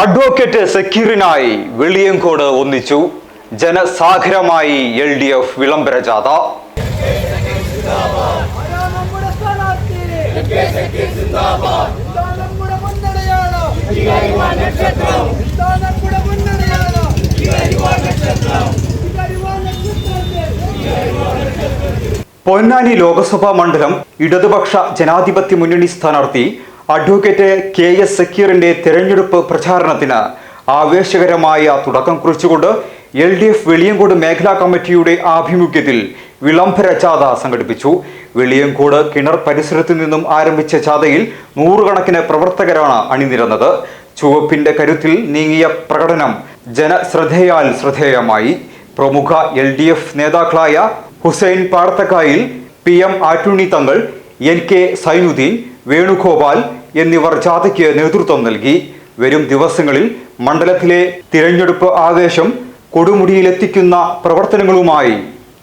Advocate സക്കീറിനായി Veliyankode ഒന്നിച്ചു. ജനസാഗരമായി LDF വിളംബര ജാഥ. പൊന്നാനി ലോക്സഭാ മണ്ഡലം ഇടതുപക്ഷ ജനാധിപത്യ മുന്നണി സ്ഥാനാർത്ഥി അഡ്വക്കേറ്റ് KS സക്കീറിന്റെ തെരഞ്ഞെടുപ്പ് പ്രചാരണത്തിന് ആവേശകരമായ തുടക്കം കുറിച്ചുകൊണ്ട് LDF വെളിയങ്കോട് മേഖലാ കമ്മിറ്റിയുടെ ആഭിമുഖ്യത്തിൽ വിളംബര ജാഥ സംഘടിപ്പിച്ചു. വെളിയങ്കോട് കിണർ പരിസരത്തു നിന്നും ആരംഭിച്ച ജാഥയിൽ നൂറുകണക്കിന് പ്രവർത്തകരാണ് അണിനിരന്നത്. ചുവപ്പിന്റെ കരുത്തിൽ നീങ്ങിയ പ്രകടനം ജനശ്രദ്ധയാൽ ശ്രദ്ധേയമായി. പ്രമുഖ LDF നേതാക്കളായ ഹുസൈൻ പാടത്തക്കായിൽ, PM ആറ്റുണ്ണി തങ്ങൾ, NK സൈനുദ്ദീൻ, വേണുഗോപാൽ എന്നിവർ ജാഥയ്ക്ക് നേതൃത്വം നൽകി. വരും ദിവസങ്ങളിൽ മണ്ഡലത്തിലെ തിരഞ്ഞെടുപ്പ് ആവേശം കൊടുമുടിയിലെത്തിക്കുന്ന പ്രവർത്തനങ്ങളുമായി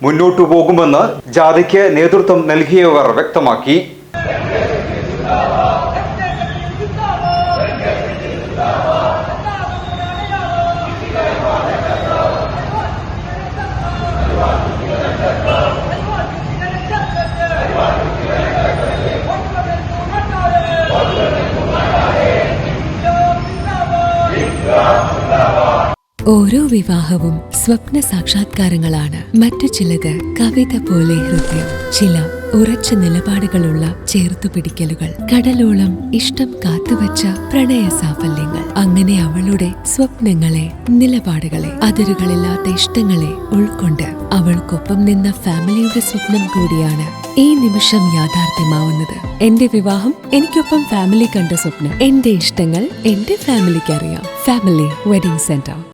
മുന്നോട്ടു പോകുമെന്ന് ജാഥയ്ക്ക് നേതൃത്വം നൽകിയവർ വ്യക്തമാക്കി. ഓരോ വിവാഹവും സ്വപ്ന സാക്ഷാത്കാരങ്ങളാണ്. മറ്റു ചിലത് കവിത പോലെ ഹൃദയം, ചില ഉറച്ച നിലപാടുകളുള്ള ചേർത്തുപിടിക്കലുകൾ, കടലോളം ഇഷ്ടം കാത്തുവച്ച പ്രണയ സാഫല്യങ്ങൾ. അങ്ങനെ അവളുടെ സ്വപ്നങ്ങളെ, നിലപാടുകളെ, അതിരുകളില്ലാത്ത ഇഷ്ടങ്ങളെ ഉൾക്കൊണ്ട് അവൾക്കൊപ്പം നിന്ന ഫാമിലിയുടെ സ്വപ്നം കൂടിയാണ് ഈ നിമിഷം യാഥാർത്ഥ്യമാവുന്നത്. എന്റെ വിവാഹം എനിക്കൊപ്പം ഫാമിലി കണ്ട സ്വപ്നം. എന്റെ ഇഷ്ടങ്ങൾ എന്റെ ഫാമിലിക്ക് അറിയാം. Family wedding centre.